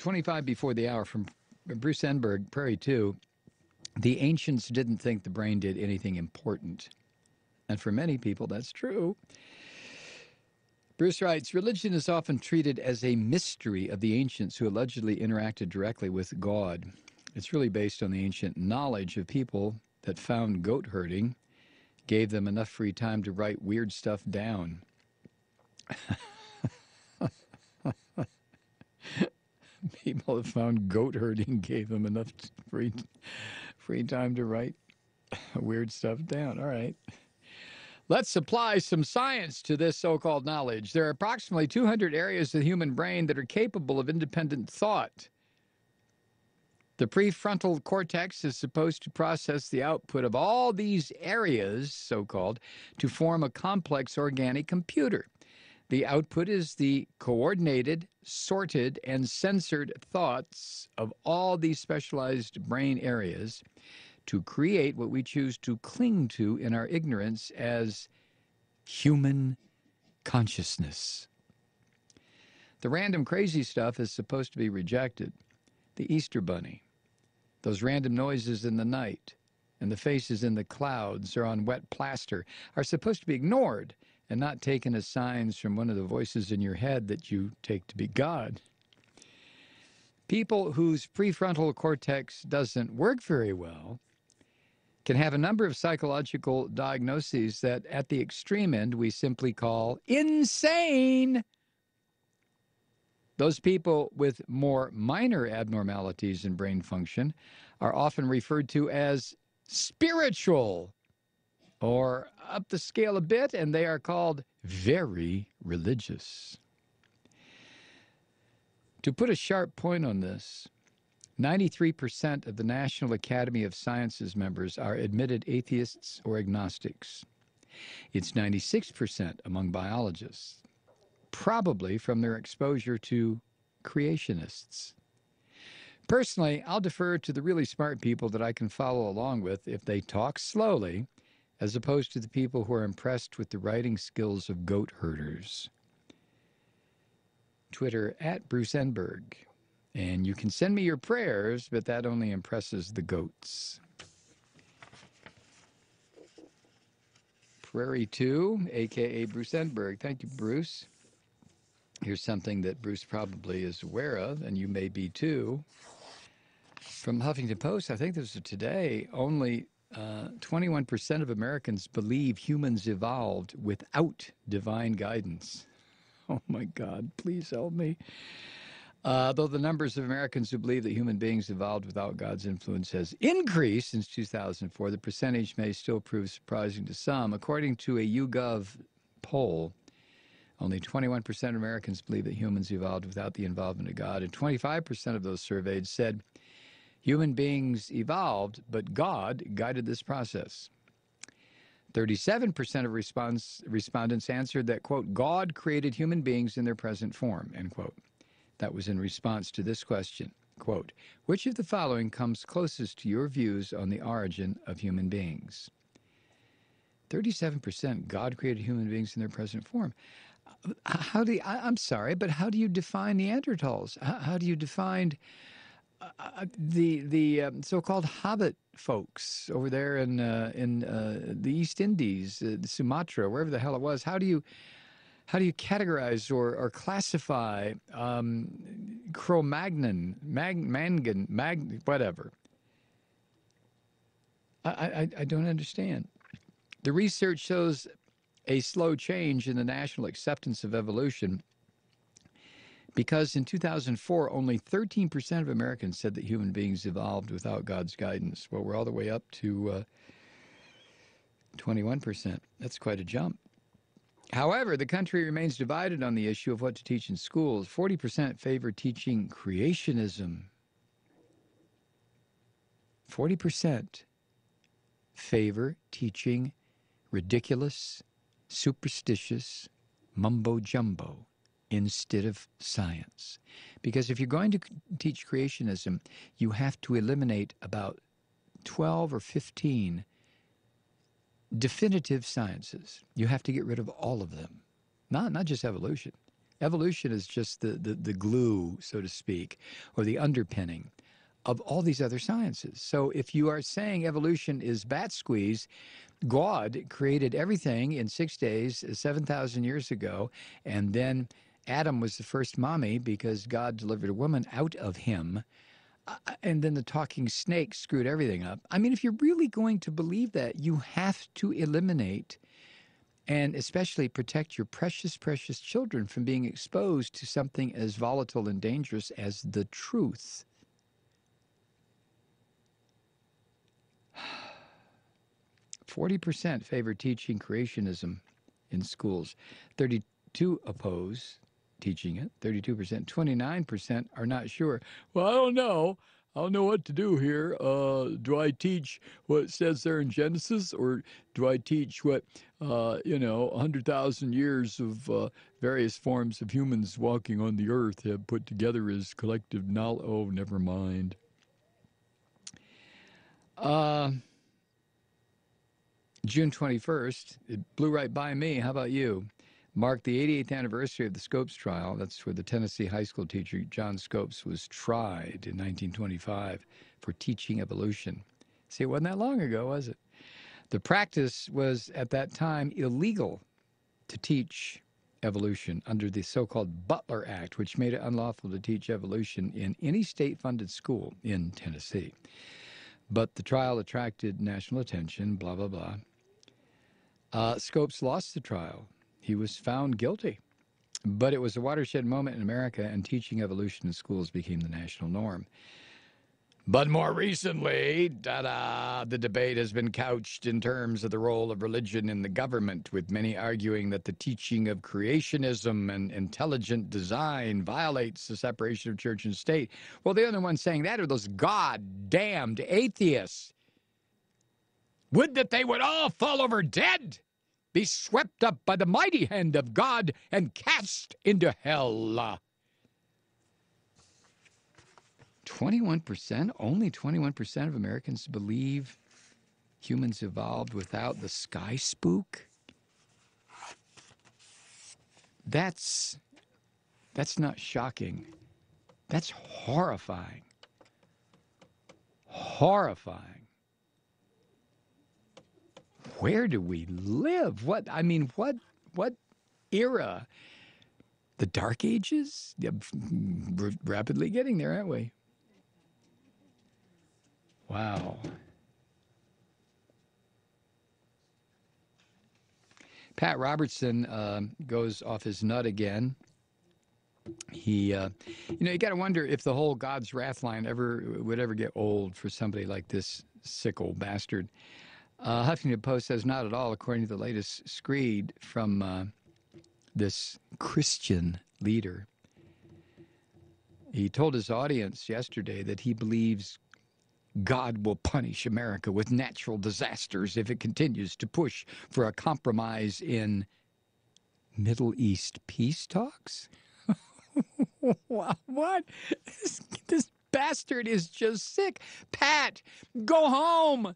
25 before the hour from Bruce Enberg, Prairie 2. The ancients didn't think the brain did anything important. And for many people, that's true. Bruce writes, religion is often treated as a mystery of the ancients who allegedly interacted directly with God. It's really based on the ancient knowledge of people that found goat herding gave them enough free time to write weird stuff down. People that found goat herding gave them enough free time to write weird stuff down. All right. Let's apply some science to this so-called knowledge. There are approximately 200 areas of the human brain that are capable of independent thought. The prefrontal cortex is supposed to process the output of all these areas, so-called, to form a complex organic computer. The output is the coordinated, sorted, and censored thoughts of all these specialized brain areas to create what we choose to cling to in our ignorance as human consciousness. The random crazy stuff is supposed to be rejected. The Easter Bunny, those random noises in the night, and the faces in the clouds or on wet plaster are supposed to be ignored and not taken as signs from one of the voices in your head that you take to be God. People whose prefrontal cortex doesn't work very well can have a number of psychological diagnoses that at the extreme end we simply call insane. Those people with more minor abnormalities in brain function are often referred to as spiritual, or up the scale a bit, and they are called very religious. To put a sharp point on this, 93% of the National Academy of Sciences members are admitted atheists or agnostics. It's 96% among biologists, probably from their exposure to creationists. Personally, I'll defer to the really smart people that I can follow along with if they talk slowly, as opposed to the people who are impressed with the writing skills of goat herders. Twitter at Bruce Enberg. And you can send me your prayers, but that only impresses the goats. Prairie 2, a.k.a. Bruce Enberg. Thank you, Bruce. Here's something that Bruce probably is aware of, and you may be too. From Huffington Post, I think this was today, only 21% of Americans believe humans evolved without divine guidance. Oh, my God, please help me. Though the numbers of Americans who believe that human beings evolved without God's influence has increased since 2004, the percentage may still prove surprising to some. According to a YouGov poll, only 21% of Americans believe that humans evolved without the involvement of God, and 25% of those surveyed said human beings evolved, but God guided this process. 37% of respondents answered that, quote, God created human beings in their present form, end quote. That was in response to this question, quote, which of the following comes closest to your views on the origin of human beings? 37% God created human beings in their present form. I'm sorry, but how do you define Neanderthals? How do you define the so-called Hobbit folks over there in the East Indies, Sumatra, wherever the hell it was? How do you categorize or classify Cro-Magnon, whatever? I don't understand. The research shows a slow change in the national acceptance of evolution because in 2004, only 13% of Americans said that human beings evolved without God's guidance. Well, we're all the way up to 21%. That's quite a jump. However, the country remains divided on the issue of what to teach in schools. 40% favor teaching creationism. 40% favor teaching ridiculous, superstitious mumbo-jumbo instead of science. Because if you're going to teach creationism, you have to eliminate about 12 or 15 definitive sciences. You have to get rid of all of them. Not just evolution, Evolution is just the glue, so to speak, or the underpinning of all these other sciences. So if you are saying evolution is bat squeeze, God created everything in 6 days, 7,000 years ago, and then Adam was the first mommy because God delivered a woman out of him. And then the talking snake screwed everything up. I mean, if you're really going to believe that, you have to eliminate and especially protect your precious, precious children from being exposed to something as volatile and dangerous as the truth. "40% favor teaching creationism in schools. 32% oppose teaching it. 32%. 29% are not sure. Well, I don't know. I don't know what to do here. Do I teach what it says there in Genesis, or do I teach what, 100,000 years of various forms of humans walking on the earth have put together as collective knowledge? Oh, never mind. June 21st, it blew right by me. How about you? Marked the 88th anniversary of the Scopes trial. That's where the Tennessee high school teacher John Scopes was tried in 1925 for teaching evolution. See, it wasn't that long ago, was it? The practice was at that time illegal to teach evolution under the so-called Butler Act, which made it unlawful to teach evolution in any state-funded school in Tennessee. But the trial attracted national attention, blah, blah, blah. Scopes lost the trial. He was found guilty. But it was a watershed moment in America, and teaching evolution in schools became the national norm. But more recently, the debate has been couched in terms of the role of religion in the government, with many arguing that the teaching of creationism and intelligent design violates the separation of church and state. Well, the only ones saying that are those God-damned atheists. Would that they would all fall over dead, be swept up by the mighty hand of God and cast into hell. 21%, only 21% of Americans believe humans evolved without the sky spook. That's not shocking. That's horrifying. Horrifying. Where do we live? What era? The Dark Ages? We're rapidly getting there, aren't we? Wow. Pat Robertson goes off his nut again. He, you got to wonder if the whole God's wrath line would ever get old for somebody like this sick old bastard. Huffington Post says not at all, according to the latest screed from this Christian leader. He told his audience yesterday that he believes God will punish America with natural disasters if it continues to push for a compromise in Middle East peace talks. What? This bastard is just sick. Pat, go home.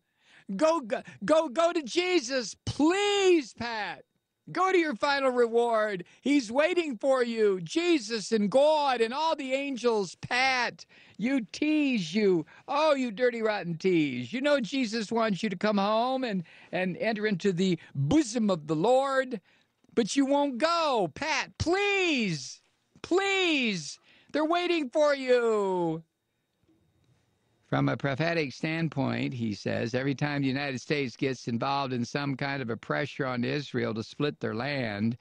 Go to Jesus. Please, Pat. Go to your final reward. He's waiting for you. Jesus and God and all the angels. Pat, you tease you. Oh, you dirty, rotten tease. You know Jesus wants you to come home and enter into the bosom of the Lord, but you won't go. Pat, please. Please. They're waiting for you. From a prophetic standpoint, he says, every time the United States gets involved in some kind of a pressure on Israel to split their land,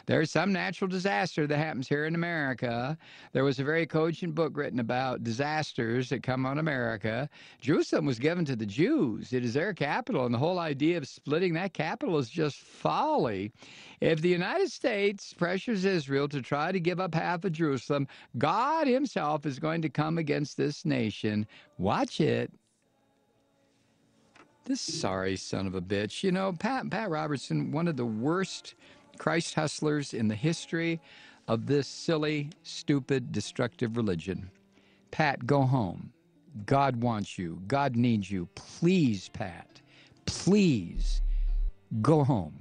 there's some natural disaster that happens here in America. There was a very cogent book written about disasters that come on America. Jerusalem was given to the Jews. It is their capital, and the whole idea of splitting that capital is just folly. If the United States pressures Israel to try to give up half of Jerusalem, God himself is going to come against this nation. Watch it. This sorry son of a bitch. You know, Pat Robertson, one of the worst Christ hustlers in the history of this silly, stupid, destructive religion. Pat, go home. God wants you. God needs you. Please, Pat, please go home.